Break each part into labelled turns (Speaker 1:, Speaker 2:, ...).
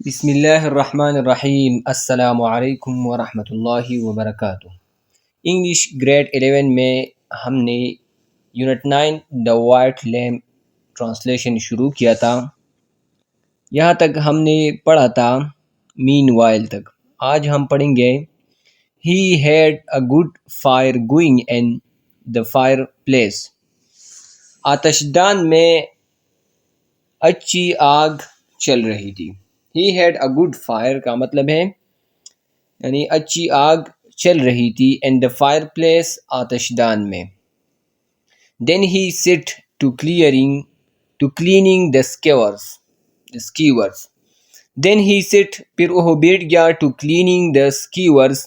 Speaker 1: بسم اللہ الرحمن الرحیم، السلام علیکم ورحمۃ اللہ وبرکاتہ۔ انگلش گریڈ 11 میں ہم نے یونٹ 9 دا وائٹ لیمپ ٹرانسلیشن شروع کیا تھا۔ یہاں تک ہم نے پڑھا تھا مین وائل تک۔ آج ہم پڑھیں گے he had a good fire going in the fireplace. آتش دان میں اچھی آگ چل رہی تھی۔ He had a good fire کا مطلب ہے یعنی اچھی آگ چل رہی تھی ان دا فائر پلیس، آتش دان میں۔ Then he sat to cleaning the scourers. Then he sat پھر وہ بیٹھ گیا ٹو کلیننگ دا سکیورز،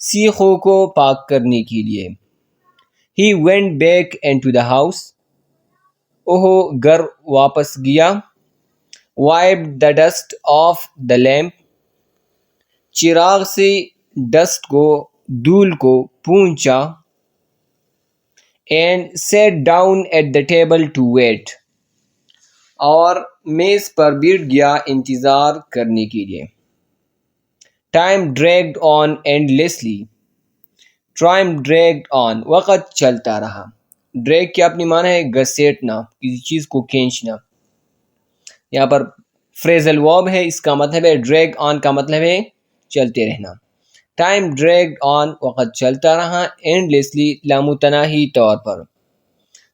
Speaker 1: سیخوں کو پاک کرنے کے لیے۔ He went back into the house, وہ گھر واپس گیا۔ Wiped the dust off the lamp, چراغ سے ڈسٹ کو دھول کو پونچھا۔ And sat down at the table to wait, اور میز پر بیٹھ گیا انتظار کرنے کے لیے۔ Time dragged on endlessly, time dragged on وقت چلتا رہا۔ ڈریگ کی اپنی معنی ہے گھسیٹنا، کسی چیز کو کھینچنا۔ یہاں پر فریزل ورب ہے، اس کا مطلب ہے ڈریگ آن کا مطلب ہے چلتے رہنا۔ ٹائم ڈریگڈ آن وقت چلتا رہا، اینڈلیسلی لامتناہی طور پر۔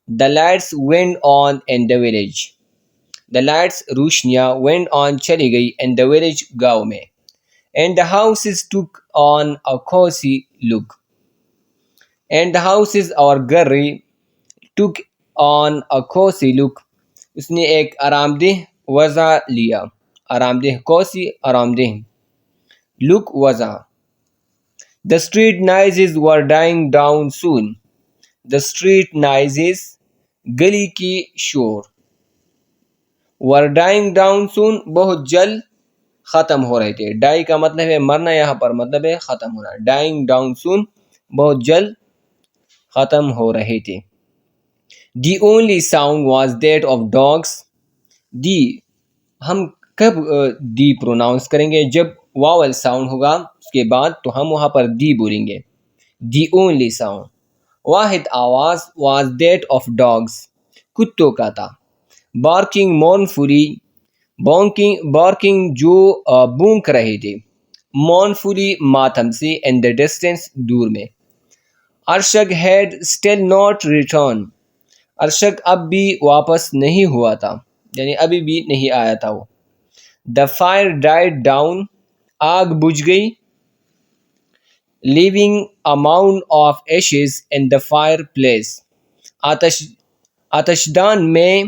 Speaker 1: The lights went on in the village, the lights روشنیاں وینٹ آن چلی گئی ان دا ولیج گاؤں میں۔ And the houses took on a cosy look, and the houses اور گھر ٹک آن اے کوسی لک، اس نے ایک آرام دہ وضع لیا۔ آرام دہ کوسی آرام دہ، لک وضع۔ The street noises were dying down soon. The street noises گلی کی شور were dying down soon بہت جلد ختم ہو رہے تھے۔ ڈائی کا مطلب ہے مرنا، یہاں پر مطلب ہے ختم ہونا۔ dying down soon بہت جلد ختم ہو رہے تھے۔ The only sound was that of dogs. دی ہم کب دی پروناؤنس کریں گے؟ جب واول ساؤنڈ ہوگا اس کے بعد تو ہم وہاں پر دی بولیں گے۔ دی اونلی ساؤنڈ، واحد آواز واز دیٹ آف ڈاگس، کتوں کا تھا۔ بارکنگ مورنفلی، بارکنگ جو بونک رہے تھے، مورنفلی ماتم سے، ان دا ڈسٹینس دور میں۔ Arshad had still not return, Arshad اب بھی واپس نہیں ہوا تھا، یعنی ابھی بھی نہیں آیا تھا وہ۔ دا فائر ڈائڈ ڈاؤن، آگ بجھ گئی۔ Leaving a mound of ashes in the fireplace, آتش دان میں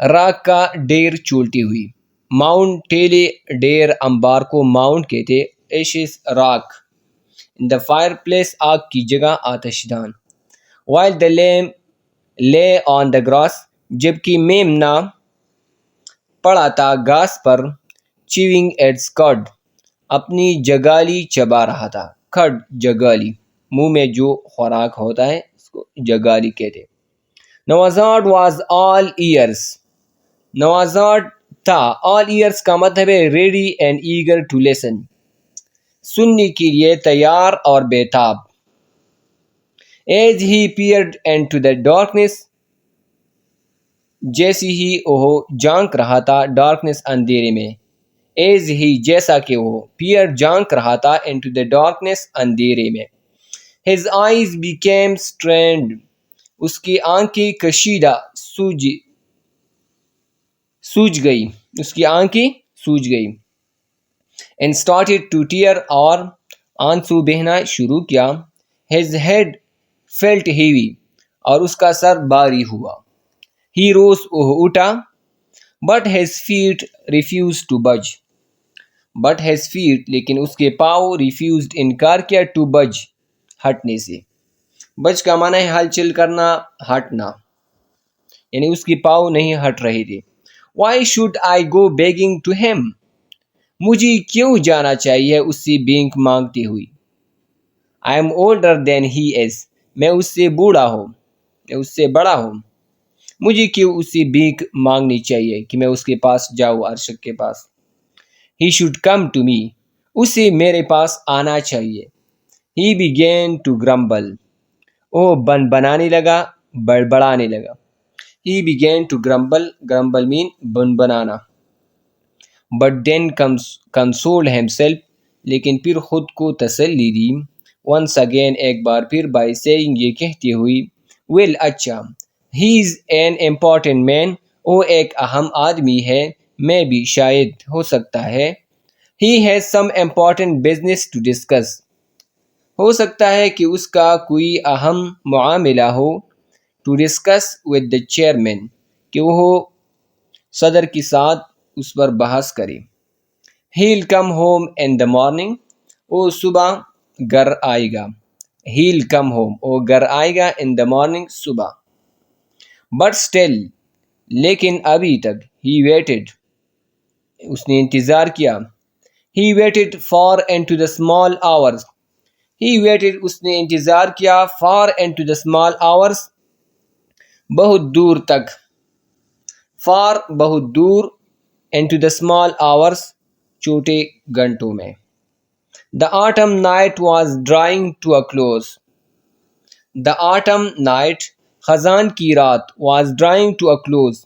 Speaker 1: راکھ کا ڈھیر چولتی ہوئی۔ ماؤنڈ ٹیلے، ڈھیر انبار کو ماؤنڈ کہتے، ایشز راکھ۔ ان دا فائر پلیس آگ کی جگہ، آتش دان۔ وائل دا لیمپ لے آن دا گراس، جبکہ میمنا پڑا تھا گھاس پر۔ چیونگ ایٹس کڈ، اپنی جگالی چبا رہا تھا۔ کھڈ جگالی، منہ میں جو خوراک ہوتا ہے اس کو جگالی کہتے۔ نوازاٹ واز آل ایئرس، نوازاٹ تھا، آل ایئرس کا مطلب ہے ready and eager to listen, سننے کے لیے تیار اور بیتاب۔ As he peered into the darkness, جیسی ہی وہ جھانک رہا تھا ڈارکنیس اندھیرے میں۔ ایز ہی جیسا کہ وہ، پیئر جھانک رہا تھا، انٹو دا ڈارکنیس اندھیرے میں۔ ہز آئیز بیکیم سٹرینڈ، اس کی آنکھیں کشیدہ سوج گئی، اس کی آنکھیں سوج گئی۔ اینڈ اسٹارٹیڈ ٹو ٹیئر، اور آنسو بہنا شروع کیا۔ ہز ہیڈ فیلٹ ہیوی، اور اس کا سر بھاری ہوا۔ ہی روز، وہ اٹھا۔ But his feet refuse to budge, but his feet لیکن اس کے پاؤں، ریفیوزڈ انکار کیا، ٹو بج ہٹنے سے۔ بج کا معنی ہے ہلچل کرنا، ہٹنا، یعنی اس کے پاؤں نہیں ہٹ رہے تھے۔ Why should I go begging to him, مجھے کیوں جانا چاہیے اس سے بھیک مانگتے ہوئی۔ آئی ایم اولڈر دین ہی از، میں اس سے بوڑھا ہوں، میں اس سے بڑا ہوں، مجھے کیوں اس سے بھیک مانگنی چاہیے کہ میں اس کے پاس جاؤں، ارشد کے پاس۔ He should come to me. اسے میرے پاس آنا چاہیے. He began to grumble. وہ بنانے لگا, بڑبڑانے لگا. He began to grumble. Grumble mean banana. But then consoled himself. لیکن پھر خود کو تسلی دی. Once again, ایک بار پھر, by saying, یہ کہتے ہوئی, well, اچھا, he is an important man. وہ ایک اہم آدمی ہے. میں بھی شاید ہو سکتا ہے. He has some important business to discuss. ہو سکتا ہے کہ اس کا کوئی اہم معاملہ ہو. To discuss with the chairman. کہ وہ صدر کے ساتھ اس پر بحث کرے. He'll come home in the morning. وہ صبح گھر آئے گا. He'll come home. وہ گھر آئے گا in the morning صبح. But still. لیکن ابھی تک. He waited. اس نے انتظار کیا. He waited far into the small hours. He waited. اس نے انتظار کیا far into the small hours. بہت دور تک. far بہت دور. into the small hours. چھوٹے گھنٹوں میں. The autumn night was drawing to a close. The autumn night. خزان کی رات. was drawing to a close.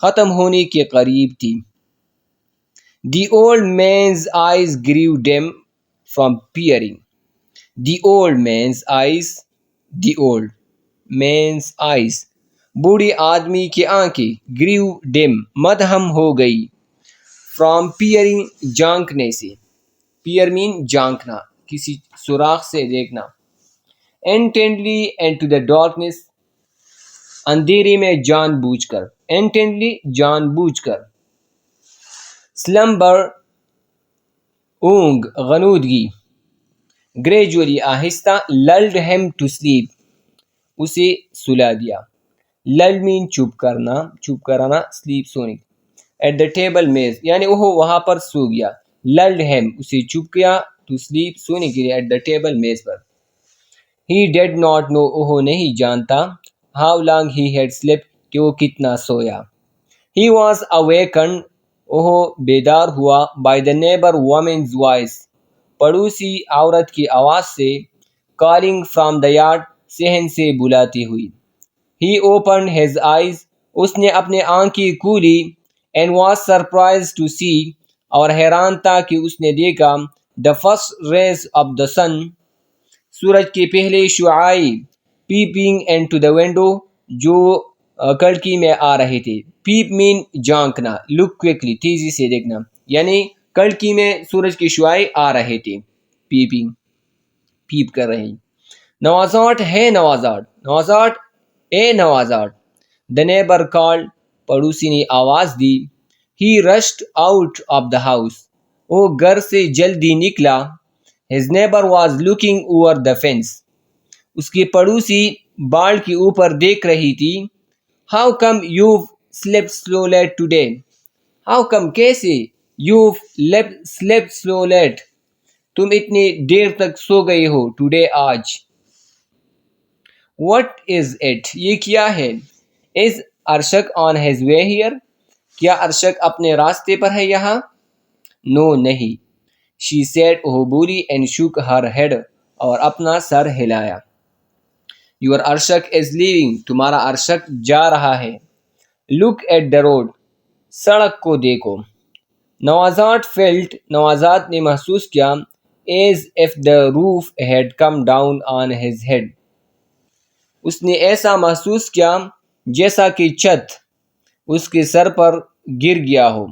Speaker 1: ختم ہونے کے قریب تھی. The old man's eyes grew dim from peering. The old man's eyes. The old man's eyes. بوڑھے آدمی کی آنکھیں. grew dim. مدھم ہو گئی. from peering. جھانکنے سے. peer mean جھانکنا, کسی سوراخ سے دیکھنا. intently into the darkness. اندھیرے میں جان بوجھ کر. intently جان بوجھ کر. slumber. اونگ, غنودگی. gradually آہستہ. lulled him to sleep. اسے سلا دیا. lull mean چپ کرنا, چپ کرانا. sleep سونے. at the table میز, یعنی وہ وہاں پر سو گیا. lulled him. اسے چپ کیا to sleep سونے کے لیے. at the table میز پر. he did not know. وہ نہیں جانتا. how long he had slept. کہ وہ کتنا سویا. he was awakened. وہ بیدار ہوا by the neighbor woman's voice. پڑوسی عورت کی آواز سے. calling from the yard. صحن سے بلاتی ہوئی. he opened his eyes. اس نے اپنے آنکھیں کھولی. and was surprised to see. اور حیران تھا کہ اس نے دیکھا. the first rays of the sun. سورج کے پہلے شعاع. peeping into the window. جو کھڑکی میں آ رہے تھے. peep mean جھانکنا. look quickly. تیزی سے دیکھنا. یعنی کھڑکی میں سورج کے شعاع آ رہے تھے. peeping. پیپ کر رہے ہیں. نوازاٹ ہے نوازاٹ. نوازاٹ اے نوازاٹ. the neighbor called. پڑوسی نے آواز دی. he rushed out of the house. وہ گھر سے جلدی نکلا. his neighbor was looking over the fence. اس کی پڑوسی بال کے اوپر دیکھ رہی تھی. how come you've slept so late today. how come کیسے. you've slept so late. تم اتنی دیر تک سو گئے ہو. today آج. what is it. یہ کیا ہے. is Arshak on his way here. کیا ارشک اپنے راستے پر ہے یہاں. no نہیں. she said. وہ بولی and shook her head. اور اپنا سر ہلایا. your Arshak is leaving. تمہارا ارشک جا رہا ہے. look at the road. سڑک کو دیکھو. نوازاٹ felt. نوازات نے محسوس کیا. as if the roof had come down on his head. اس نے ایسا محسوس کیا جیسا کہ چھت اس کے سر پر گر گیا ہو.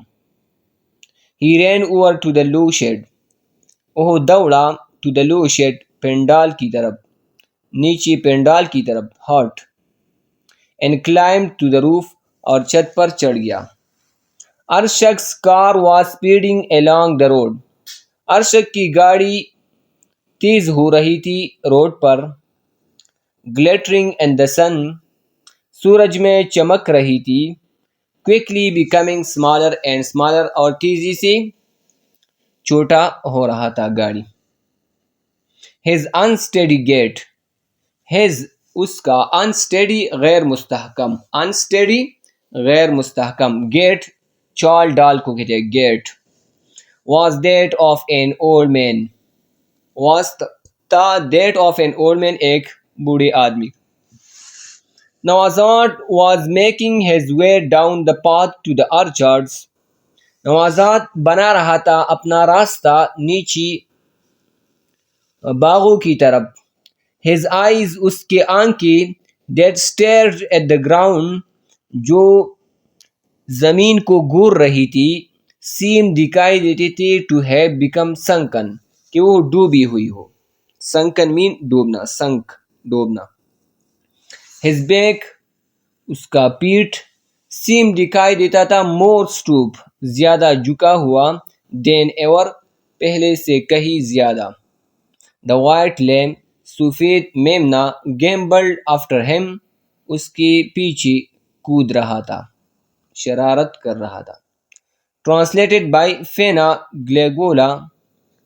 Speaker 1: he ran over to the low shed. وہ دوڑا to the low shed. پنڈال کی طرف. نیچے پنڈال کی طرف. hut. and climbed to the roof. اور چھت پر چڑھ گیا. ارشک's car was speeding along the road. Arshak کی گاڑی تیز ہو رہی تھی road per. glittering in the sun. سورج میں چمک رہی تھی. quickly becoming smaller and smaller. اور تیزی سے چھوٹا ہو رہا تھا گاڑی. his unsteady gait. his اس کا. unsteady غیر مستحکم. unsteady غیر مستحکم. gait چال ڈال کو کہتے ہیں. gait was that of an old man. Was the that of an old man ایک بوڑھے آدمی. Nawazat was making his way down the path to the orchards. نوازات بنا رہا تھا اپنا راستہ نیچی باغوں کی طرف. His eyes اس کے آنکھیں that stared at the ground جو زمین کو گور رہی تھی seemed دکھائی دیتی تھی to have become sunken کہ وہ ڈوبی ہوئی ہو. sunken mean ڈوبنا, sunk ڈوبنا. His back اس کا پیٹھ seemed دکھائی دیتا تھا more stoop زیادہ جھکا ہوا than ever پہلے سے کہیں زیادہ. The white lamb سفید میمنا gambled after him اس کے پیچھے کود رہا تھا, شرارت کر رہا تھا. Translated by فینا گلیگولا,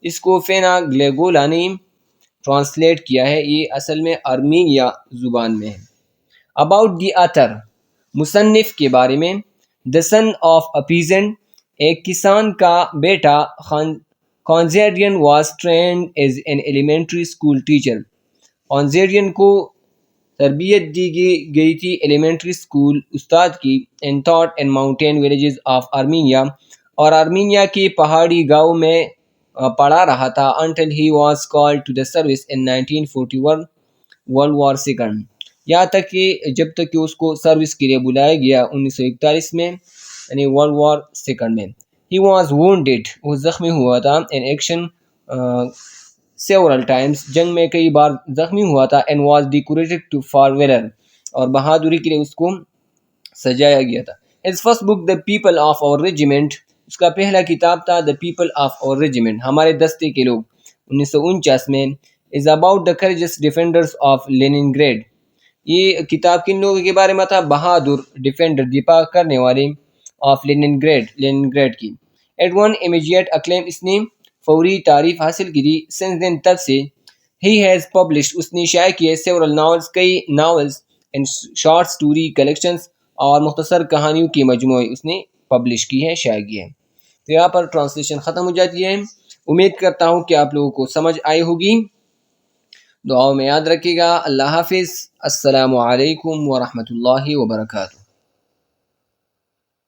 Speaker 1: اس کو فینا گلیگولا نے ٹرانسلیٹ کیا ہے, یہ اصل میں ارمینیا زبان میں ہے. About the author مصنف کے بارے میں. The son of a peasant ایک کسان کا بیٹا. Khanzadian was trained as an elementary school teacher. Khanzadian کو تربیت دی گئی تھی ایلیمنٹری اسکول استاد کی. And taught in mountain villages of Armenia اور ارمینیا کی پہاڑی گاؤں میں پڑھا رہا تھا. Until he was called to the service in 1941 World War II یہاں تک کہ جب تک کہ اس کو سروس کے لیے بلایا گیا 1941 میں یعنی ورلڈ وار سیکنڈ میں. He was wounded وہ زخمی ہوا تھا. in action several times جنگ میں کئی بار زخمی ہوا تھا. and was decorated for valor اور بہادری کے لیے اس کو سجایا گیا تھا. His first book The People of Our Regiment اس کا پہلا کتاب تھا The People of Our Regiment ہمارے دستے کے لوگ 1949 میں. is about the courageous defenders of Leningrad یہ کتاب کن لوگوں کے بارے میں تھا؟ بہادر ڈیفینڈر دفاع کرنے والے آف لیننگریڈ کی. ایٹ ون امیجیٹ اکلیم اس نے فوری تعریف حاصل کی تھی. سنس دین تب سے ہی ہیز پبلشڈ اس نے شائع کیے سیورل ناولز کئی novels and short story collections اور مختصر کہانیوں کی مجموعے اس نے پبلش کی ہے, شائع کی ہے. تو یہاں پر ٹرانسلیشن ختم ہو جاتی ہے. امید کرتا ہوں کہ آپ لوگوں کو سمجھ آئی ہوگی. دعاؤں میں یاد رکھیے گا. اللہ حافظ. السلام علیکم ورحمۃ اللہ وبرکاتہ.